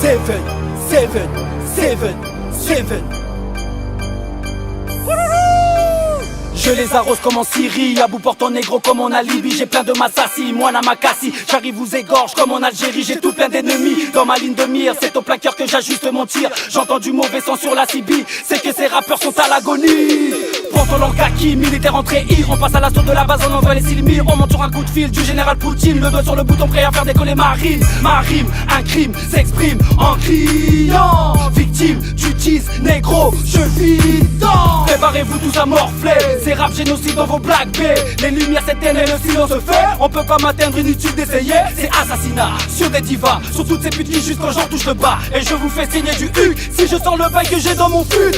7, 7, 7, 7. Je les arrose comme en Syrie, à bout portant négro comme en Libye. J'ai plein de massassi, moi Namakassi. J'arrive vous égorge comme en Algérie. J'ai tout plein d'ennemis dans ma ligne de mire. C'est au plaqueur que j'ajuste mon tir. J'entends du mauvais sang sur la CB. C'est que ces rappeurs sont à l'agonie. Pantalon en kaki, militaire entrée I. On passe à l'assaut de la base, on envoie les silmi. On monte sur un coup de fil du général Poutine. Le doigt sur le bouton prêt à faire décoller ma rime. Ma rime, un crime s'exprime en criant. Victime du tease, négro, je vis dans. Préparez-vous tous à morfler. C'est rap génocide dans vos black B. Les lumières s'éteignent et le silence se fait. On peut comme atteindre, inutile d'essayer. C'est assassinat sur des divas, sur toutes ces putes qui juste quand j'en touche le bas. Et je vous fais signer du U si je sens le bail que j'ai dans mon fut.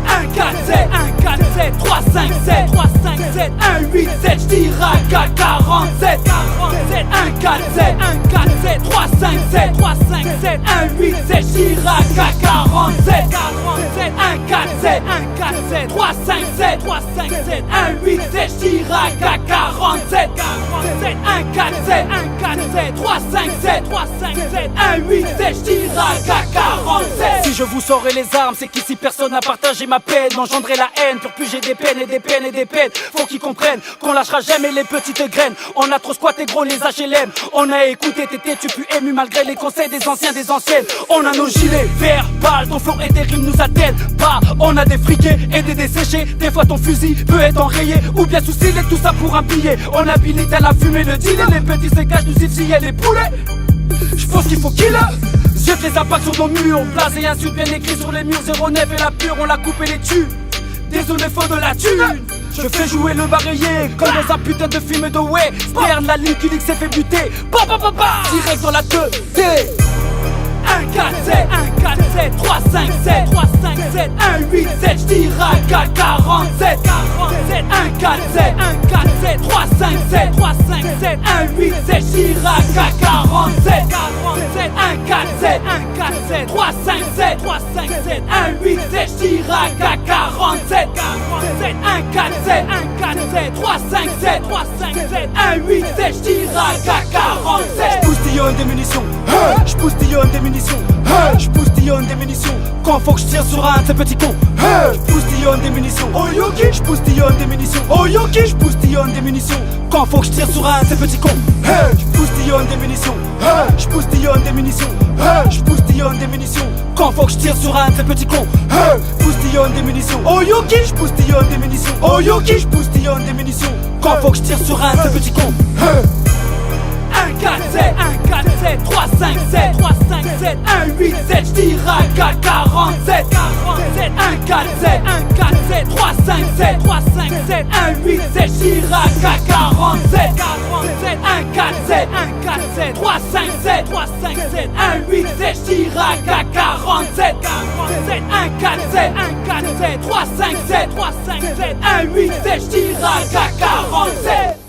1, 4, 7, 1, 4, 7, 3, 5, 7, 3, 5, 7, 1, 8, 7, j'tire à 47, 47, 1, 4, 7, 1, 4, 7, 3, 5, 7, 3, 5, 7, 1, 8, 7, j'tire à 47, 47, 1, 4, 7, 1, 4, 7, 3, 5, 7, 3, 5, 7, 1, 8, 7, j'tire à 47, 47, 1, 4, 7, 1, 4, 7, 3, 5, 7, 3, 5, 7, 1, 8, 7, j'tire à 47. Si je vous saurais les armes, c'est qu'ici personne n'a partagé ma peine, d'engendrer la haine, pour puger des peines et des peines et des peines. Faut qu'ils comprennent qu'on lâchera jamais les petites graines. On a trop squatté gros les HLM. On a écouté tes têtes, tu pues ému malgré les conseils des anciens, des anciennes. On a nos gilets verts, balles, ton flow et tes rimes nous atteignent pas. On a des friqués et des desséchés. Des fois ton fusil peut être enrayé ou bien sous-scellé, tout ça pour un billet. On habilite à la fumée le dealer. Les petits se cachent, nous sifflent les poulets. J'pense qu'il faut qu'il jette les impacts sur nos murs. Place et insultes bien écrits sur les murs. 09 et la pure, on l'a coupé les tubes. Désolé, faut de la thune. Je fais jouer le barillet comme dans un putain de film de western. La ligne qui dit que c'est fait buter. Direct dans la 2D. 1, 4, 7, 1, 4, 7, 3, 5, 7, 3, 5, 7, 1, 8, 7, j'tire à 47, 47, 1, 4, 7, 1, 4, 7, 3, 5, 7, 3, 5, 7, 1, 8, 7, j'tire à 47, 47, 1, 4, 7, 1, 4, 7, 3, 5, 7, 3, 5, 7, 1, 8, 7, j'tire à 47, 47, 1, 4, 7, 1, 4, 7, 3, 5, 7, 3, 5, 7, 1, 8, 7, j'tire à 47. J'poustillonne des munitions, j'poustillonne des munitions. J'poustillonne des munitions quand faut que je tire sur un de ces petits cons. J'poustillonne des munitions. Oh yoki, j'poustillonne des munitions. Oh yoki, j'poustillonne des munitions quand faut que je tire sur un de ces petits cons. J'poustillonne des munitions. J'poustillonne des munitions. J'poustillonne des munitions quand faut que je tire sur un de ces petits cons. J'poustillonne des munitions. Oh yoki, j'poustillonne des munitions. Oh yoki, j'poustillonne des munitions quand faut que je tire sur un de ces petits cons. 1, 4, 7, 1, 4, 7, 3, 5, 7, 3, 5, 7, 1, 8, 7, j'tire à 47, 47, 1, 4, 7, 1, 4, 7, 3, 5, 7, 3, 5, 7, 1, 8, 7, j'tire à 47, 47, 1, 4, 7, 1, 4, 7, 3, 5, 7, 3, 5, 7, 1, 8, 7, j'tire à 47, 47, 1, 4, 7, 1, 4, 7, 3, 5, 7, 3, 5, 7, 1, 8, 7, j'tire à 47.